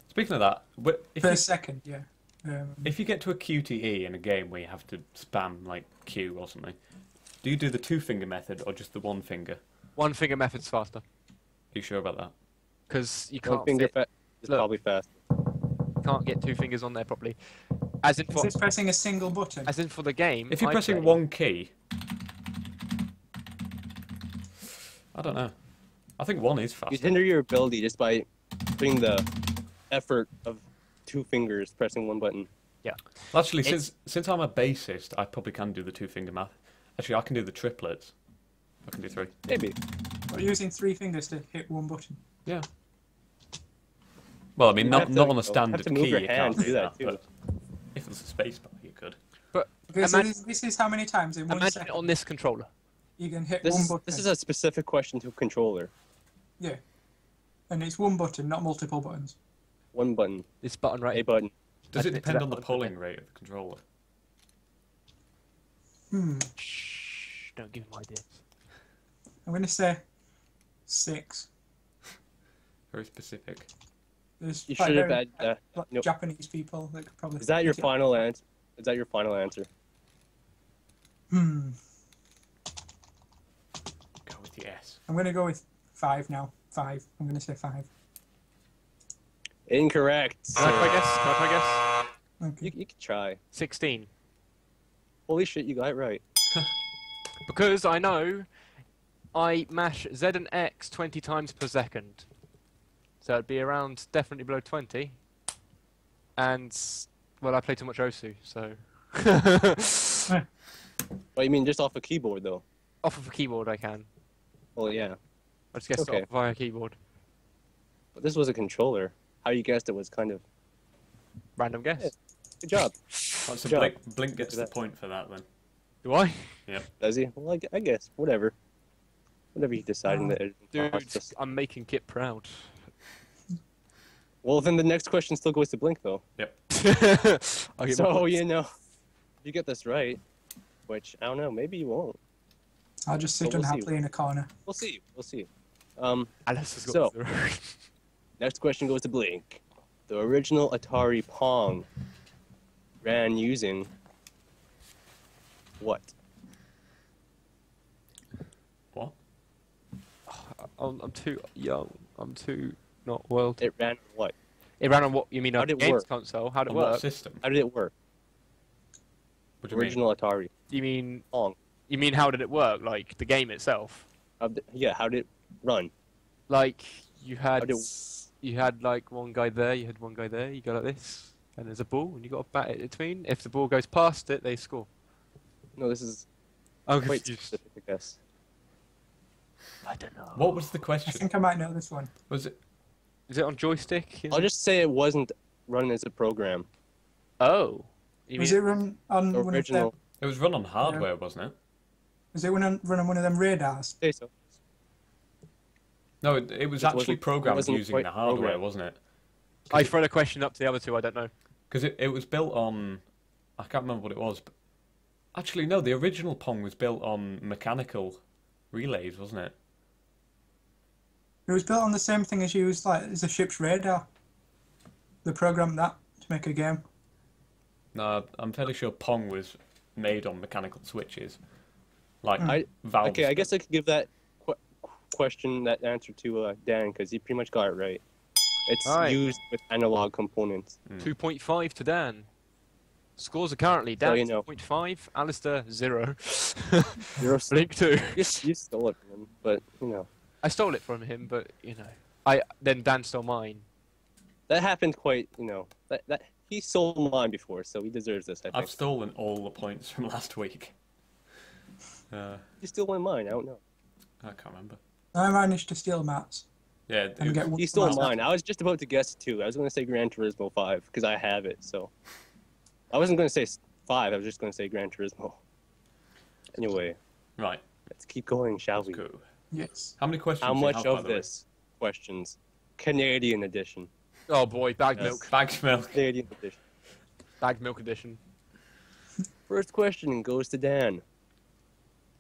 Speaking of that, Per second, yeah. if you get to a QTE in a game where you have to spam like Q or something, do you do the 2-finger method or just the 1 finger? Are One finger method's faster. you sure about that? Because you One can't, finger is Look. probably fast. can't get 2 fingers on there properly. As in Is for, this pressing a single button? as in for the game. If you're I pressing play- 1 key, I don't know. I think 1 is You faster. hinder your ability just by putting the effort of 2 fingers pressing 1 button. Actually, It's- since I'm a bassist, I probably can do the 2-finger math. Actually, I can do the triplets. I can do 3. Maybe. We're using 3 fingers to hit 1 button. Yeah. Well, I mean, You not have to- not on a you have standard to move key. your You hand can't to do do that. that, too. But if there's a space bar, you could. Okay, so Imagine- this is how many times in 1 Imagine it second on this controller. you can hit This 1 is button. this is a specific question to a controller. Yeah. And it's 1 button, not multiple buttons. 1 button, This button right a here. button. Does it Admit to depend that on the button, polling doesn't rate of the controller? Shh, don't give him ideas. I'm going to say 6. Very specific. There's You quite should have very, had. Nope. Japanese people that could probably. Is that your pick it. final answer? Is that your final answer? Hmm. Go with the S. I'm going to go with 5 now. 5. I'm going to say 5. Incorrect. Can I try guess? Can I try guess? Okay. You can try. 16. Holy shit, you got it right. Because I know I mash Z and X 20 times per second. So it'd be around definitely below 20. And, well, I play too much Osu, so. Well, you mean just off a keyboard, though? Off of a keyboard I can. Well, yeah. I just guessed Okay. it off via keyboard. But this was a controller. How you guessed it was kind of... Random guess. Yeah. Good job. That's a Job. Blink gets the that. point for that then. Do I? Does he? Well, I guess. Whatever. Whatever you decide in the editing Dude, process. I'm making Kit proud. Well, then the next question still goes to Blink, though. I'll get my So, points. you know, you get this right, which, I don't know, maybe you won't. I'll just sit But we'll see. unhappily in a corner. We'll see. We'll see. Alice has got So- 0. Next question goes to Blink. The original Atari Pong ran using what? What? I'm too young. I'm too not world. It ran on what? It ran on what you mean? How On did it games work? console? How did it On what work? system? How did it work? What do you mean? Original Atari You mean Pong. how did it work? Like the game itself? Yeah, how did it run? Like you How had did- you had like one guy there, you had one guy there. You go like this, and there's a ball, and you got to bat it between. If the ball goes past it, they score. No, this is I'm quite confused. specific, I guess. I don't know. What was the I question? think I might know this one. Was it? Is it on joystick? I'll just say it wasn't run as a program. Oh. You Was mean it run on The one of them? original. It was run on hardware, wasn't it? Was it run on one of them radars? Say so. No, it was It actually wasn't- it programmed wasn't using quite the hardware, programmed. wasn't it? I throw the question up to the other two. I don't know. Because it was built on. I can't remember what it was. But actually, no, the original Pong was built on mechanical relays, wasn't it? It was built on the same thing as used like as a ship's radar. They programmed that to make a game. No, I'm fairly sure Pong was made on mechanical switches, like I- valves. Okay, I guess I could give that question, that answer to Dan, because he pretty much got it right. It's Alright. used with analog components. 2.5 to Dan. Scores are currently So Dan you know. 2.5, Alistair 0. You're Blink 2. you stole it from him, but you know I stole it from him, but you know, then Dan stole mine. that happened quite. You know that he stole mine before, so he deserves this. I think. I've stolen all the points from last week. You still won mine. I don't know. I can't remember. I managed to steal Matt's. Yeah, And get He stole Matt's. mine. I was just about to guess it too. I was going to say Gran Turismo 5 because I have it. So I wasn't going to say 5. I was just going to say Gran Turismo. Anyway, right. let's keep going, shall Let's we? go. Yes. How many questions? How do you much have, by of the way? this questions? Canadian edition. Oh boy, bag Yes. milk. Bagged milk. Canadian edition. Bag milk edition. First question goes to Dan.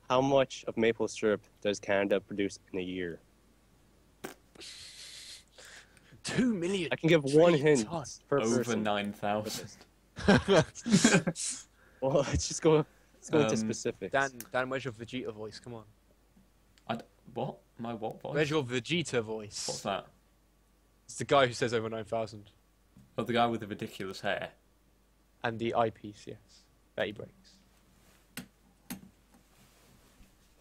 How much of maple syrup does Canada produce in a year? 2 million. I can give one Trillion hint tons. per Over person. 9,000. Well, let's just go. Let's go into Um, specifics. Dan, where's your Vegeta voice? Come on. What? My what voice? Where's your Vegeta voice? What's that? It's the guy who says over 9,000. Oh, the guy with the ridiculous hair. And the eyepiece, yes. That he breaks.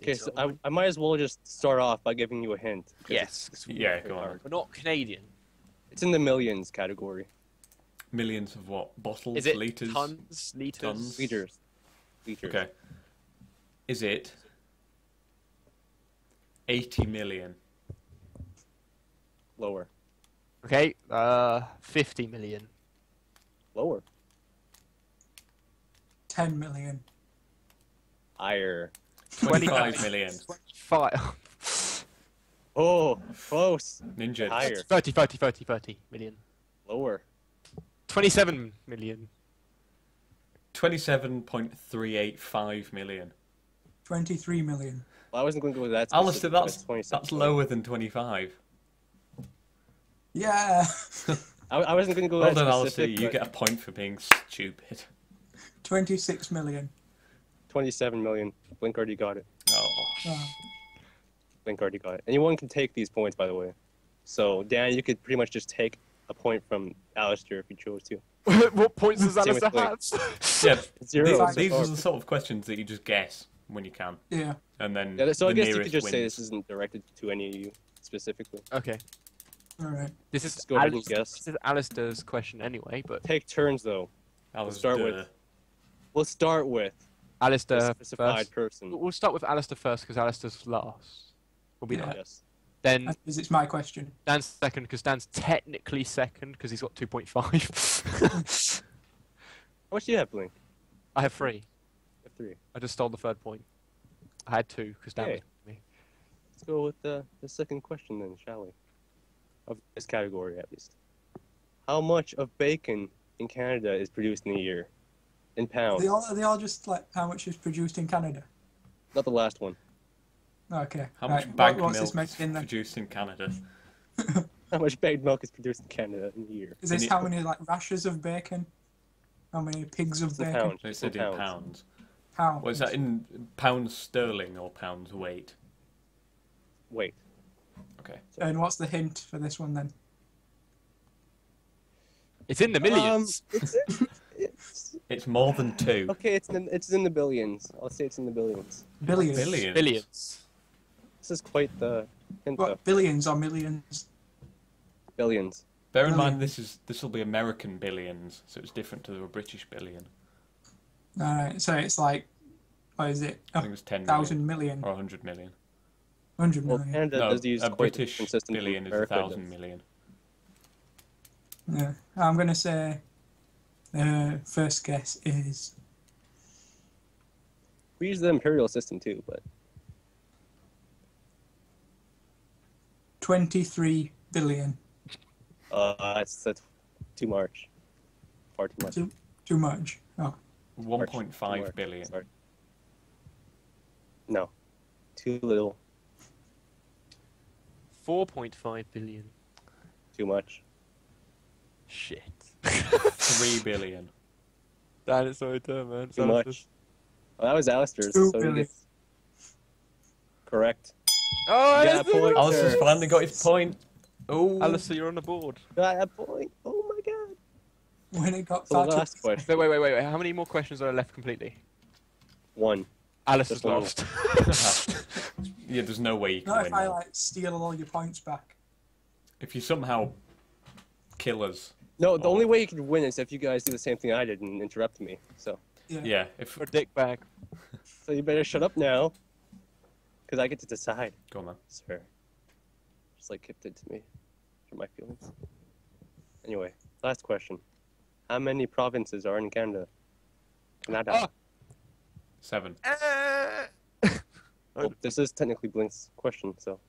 Okay, It's so all- I might as well just start off by giving you a hint. 'cause Yes. it's Yeah, very go on. hard. We're not Canadian. It's in the millions category. Millions of what? Bottles? Is it Liters? tons? Liters? Tons? Liters. Liters. Okay. Is it 80 million? Lower. Okay, 50 million. Lower. 10 million. Higher. 25 million. 5. Oh, close. Ninja. Higher. 30 million. Lower. 27 million. 27.385 million. 23 million. Well, I wasn't going to go with that. Alistair, specific, but that's it's 27 that's million. lower than 25. Yeah. I wasn't going to go Well that done, Alistair. specific. You but get a point for being stupid. 26 million. 27 million. Blink already got it. Oh. Oh, Blink already got it. Anyone can take these points, by the way. So, Dan, you could pretty much just take a point from Alistair if you chose to. What points does Same Alistair with have? Yeah, Zero. these so are far. the sort of questions that you just guess when you can. yeah. And then Yeah, so I the guess you nearest could just say wins. this isn't directed to any of you specifically. Okay. Alright. This is Just go ahead and Alistair- guess. This is Alistair's question anyway, but Take turns, though. Alistair. start with- We'll start with a Alistair specified first. person. We'll start with Alistair first because Alistair's last. We'll be Yeah. there. Yes. Then Because it's my question. Dan's second because Dan's technically second because he's got 2.5. How much do you have, Blink? I have 3. You have 3. I just stole the third point. I had 2 because Dan Okay. was with me. Let's go with the second question then, shall we? Of this category, at least. How much of bacon in Canada is produced in a year? In pounds. Are they all just like how much is produced in Canada? Not the last one. Okay. How right. much bagged What's milk this is meant in then? produced in Canada? How much bagged milk is produced in Canada in a year? Is this Any- how many like rashers of bacon? How many pigs of It's in bacon? pounds. They It's said in pounds. How? What is that in pounds sterling or pounds weight? Wait. Okay. And what's the hint for this one then? It's in the millions. It's more than 2. Okay, it's in the billions. I'll say it's in the billions. Billions. Billions. Billions. This is quite the hint, though. What, billions or millions? Billions. Bear in mind Billions. this will be American billions, so it's different to the British billion. Alright, so it's like, what is it? I think it was 10 million 1,000 million. or 100 million. 100 Well, million. Canada No, does use a quite British different system from billion is America 1,000 does. million. Yeah. I'm going to say first guess is We use the imperial system too, but 23 billion. that's too much. Far too much. Too much. Oh, 1.5 billion. Sorry. No. Too little. 4.5 billion. Too much. Shit. 3 billion. Dan, it's my turn, man. Too much. Well, that was Alistair's. 2 So he billion. gets correct. Oh, Yeah, Alistair! point. Alistair's finally got his point. Oh, Alistair, you're on the board. Got a point. Oh my god. When it got So the far last too... question. Wait. How many more questions are left completely? One. Alistair's Just one lost. yeah. There's no way you can Not win if I now. like steal all your points back. If you somehow kill us. No, the only way you can win is if you guys do the same thing I did and interrupt me. So Yeah. If Or dick bag. you better shut up now. Because I get to decide, go on then. sir. Just like Kip did to me. For my feelings. Anyway, last question. How many provinces are in Canada? Canada. Ah. 7. Well, this is technically Blink's question, so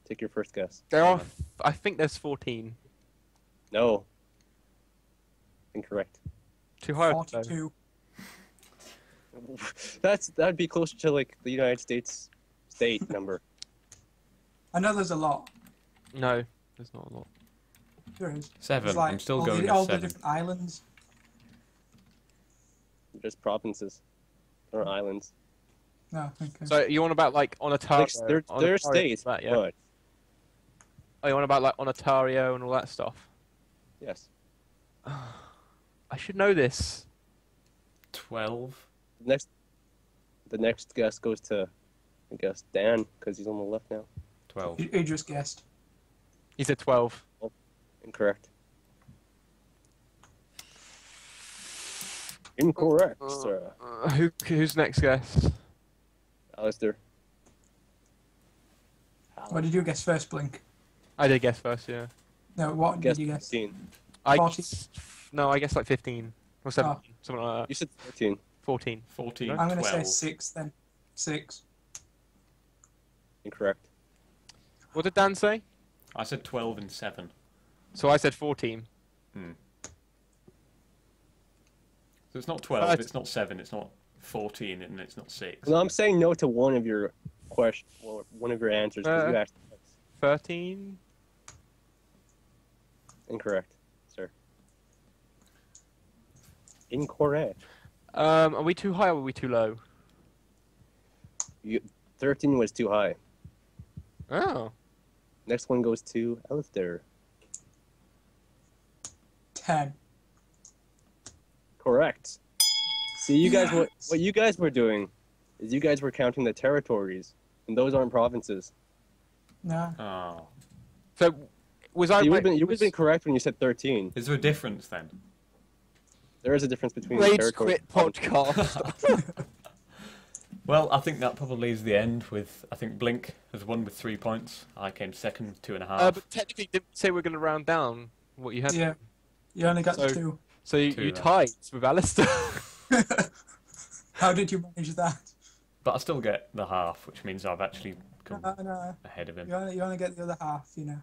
take your first guess. There are. I think there's 14. No. Incorrect. Too high. or too low? 42. That'd be closer to like the United States state number. I know there's a lot. No, there's not a lot. There is. 7. It's like I'm still all going the, with all the 7. different islands. Just provinces. Or islands. No, okay. So you want about like Ontario? Like, they're states, that, yeah. but Oh, you want about like Ontario and all that stuff? yes. I should know this. 12. The next guess goes to, I guess, Dan, because he's on the left now. 12. You just guessed. He said 12. Incorrect. Incorrect, sir. Who's next guess? Alistair. What did you guess first, Blink? I did guess first, yeah. No, what Guess did you guess? 15. I 14. No, I guess like 15 or 17, something like You that. said 14. 14. 14. I'm going to 12. say 6 then. 6. Incorrect. What did Dan say? I said 12 and 7. So I said 14. So it's not 12, it's not 7, it's not 14, and it's not 6. No, I'm saying no to one of your questions, or one of your answers, because you asked twice. 13. Incorrect, sir. Incorrect. Are we too high or are we too low? 13 was too high. Oh. Next one goes to Alistair. 10. Correct. See, you guys, what Yes. you guys were doing is you guys were counting the territories, and those aren't provinces. No. Oh. So was I You right? would have been correct when you said 13. Is there a difference then? There is a difference between Rage territories. Quit podcast. Well, I think that probably is the end with, I think Blink has won with 3 points. I came second with 2.5. But technically, didn't say we're going to round down what you had. Yeah. You only got So- 2. So you 2 then. tied with Alistair. How did you manage that? But I still get the half, which means I've actually come No. ahead of him. You only get the other half, you know.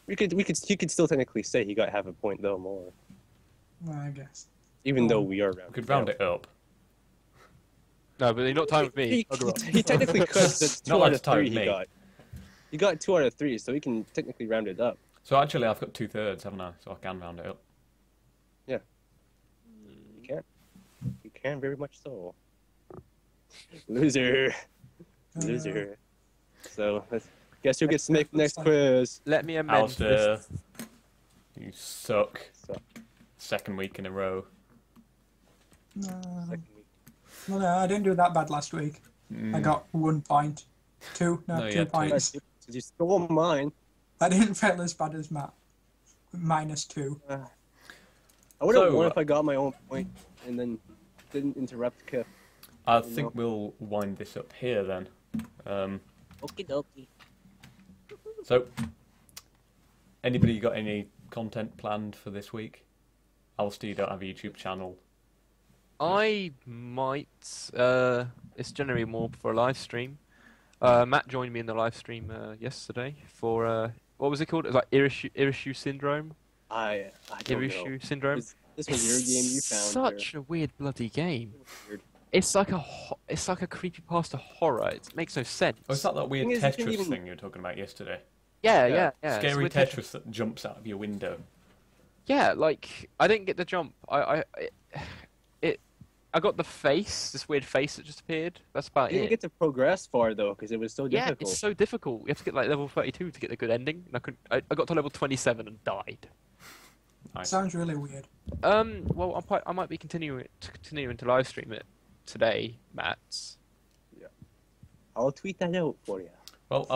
You could still technically say he got half a point though more, Well, I guess. even though we are rounding. We could round it up. No, but you're not tied with me. He technically could. That's Not 2 like out to of tie 3 with he me. got. He got 2 out of 3, so he can technically round it up. So actually I've got 2/3, haven't I? So I can round it up. You can very much so. Loser. Loser. So, guess who gets to make the next quiz? Let me amend Alistair, this. you suck. So, Second week in a row. No. second week. No, I didn't do that bad last week. I got 1 point. 2? No, No, you 2 had 2. points. Since you stole mine. I didn't fail as bad as Matt. -2. I would have So, won if I got my own point and then didn't interrupt Kip. I think we'll wind this up here then. Okie dokie. So, anybody got any content planned for this week? Alistair, you don't have a YouTube channel. I might. It's generally more for a live stream. Matt joined me in the live stream yesterday for what was it called? It was like Irishu syndrome. I don't know. Irishu syndrome. This was your game you found. Such a weird bloody game. Weird. It's like a creepypasta horror. It makes no sense. Oh, is that weird Thing is, you Tetris can even- thing you were talking about yesterday? Yeah. Yeah. It's Scary weird Tetris that jumps out of your window. Yeah, like I didn't get the jump. I got the face, this weird face that just appeared. That's about You didn't it. get to progress far though, because it was so Yeah, difficult. it's so difficult. You have to get like level 32 to get the good ending. And I got to level 27 and died. Nice. Sounds really weird. Well, I might be continuing to live stream it today, Matt. I'll tweet that out for you. Well,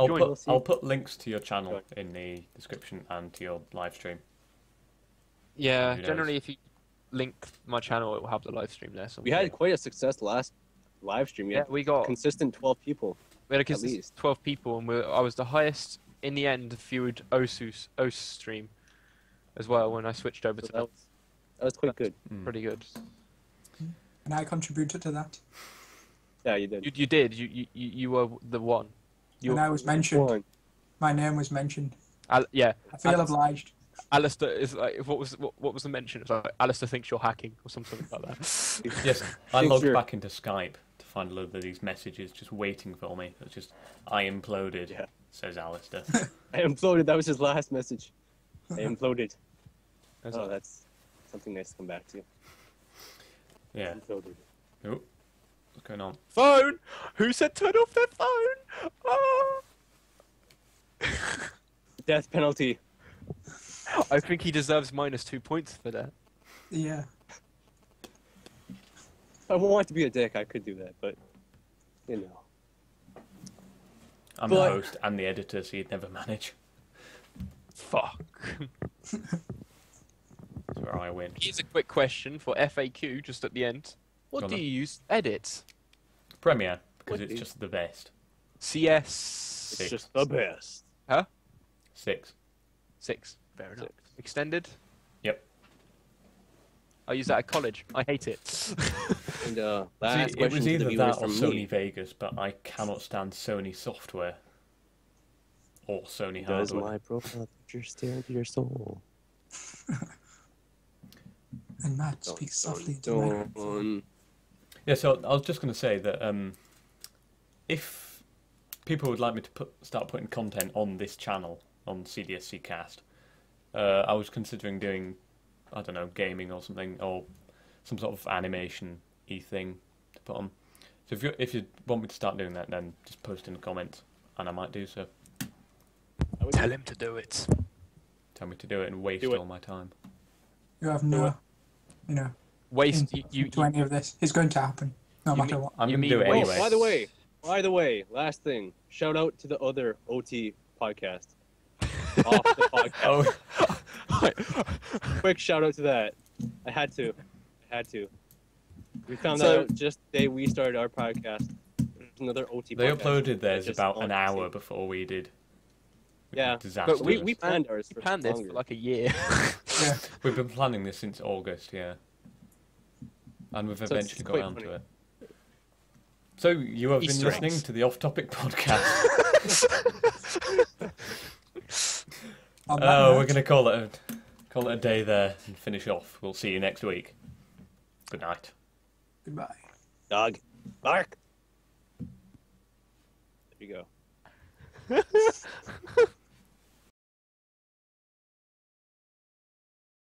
I'll put links to your channel in the description and to your live stream. Yeah, Who knows? generally if you link my channel, it will have the live stream there. We had quite a success last live stream. We Yeah, had we got consistent 12 people. we had a at consistent least. 12 people, and I was the highest in the end viewed OS stream as well when I switched over So to that was quite good. pretty good. And I contributed to that. Yeah, you did. You did. You were the one. And I was mentioned. One. My name was mentioned. Yeah. I feel obliged. Alistair is like, what was the mention? It's like Alistair thinks you're hacking or something like that. Yes, I Think logged you're- back into Skype to find a load of these messages just waiting for me. It's just, I imploded, Yeah. says Alistair. I imploded. That was his last message. I imploded. That's Oh, that's something nice to come back to. Yeah. Imploded. Oh, what's going on? Phone. Who said turn off their phone? Oh. Death penalty. I think he deserves -2 points for that. Yeah. If I want to be a dick, I could do that, but you know. I'm But- the host and the editor, so you'd never manage. Fuck. That's where I win. Here's a quick question for FAQ just at the end. What Go on do then. you use to edit? Premiere, because What it's the- just the best. CS. It's just the best. 6. 6. Fair enough. Extended? Yep. I use that at college. I hate it. And See, last it question was to the either viewers that or from Sony me. Vegas, but I cannot stand Sony software. Or Sony Does hardware. my profile picture stare into your soul? And Matt speaks softly into the microphone. Yeah, so I was just going to say that if people would like me to start putting content on this channel, on CDSC Cast, I was considering doing, I don't know, gaming or something, or some sort of animation-y thing to put on. So if you want me to start doing that, then just post in the comments, and I might do so. Tell him to do it. Tell me to do it and waste Do it. all my time. You have no, Waste. input to any of this. It's going to happen, no You matter mean- what. I'm You going to do it mean anyway. waste? By the way, last thing. Shout out to the other OT podcast. Off the podcast. Oh, Quick shout out to that. I had to. We found So- that out just the day we started our podcast. There's another OT they podcast. uploaded theirs Just about on an the hour same- before we did. Yeah, Disastrous. but We planned ours We for planned this longer. for like a year. Yeah. We've been planning this since August, yeah. And we've it's eventually got quite around funny. to it. So you have been Easter listening eggs. to the Off-Topic podcast. On that Oh, note, we're going to call it a day there and finish off. We'll see you next week. Good night. Goodbye. Dog. Bark. There you go.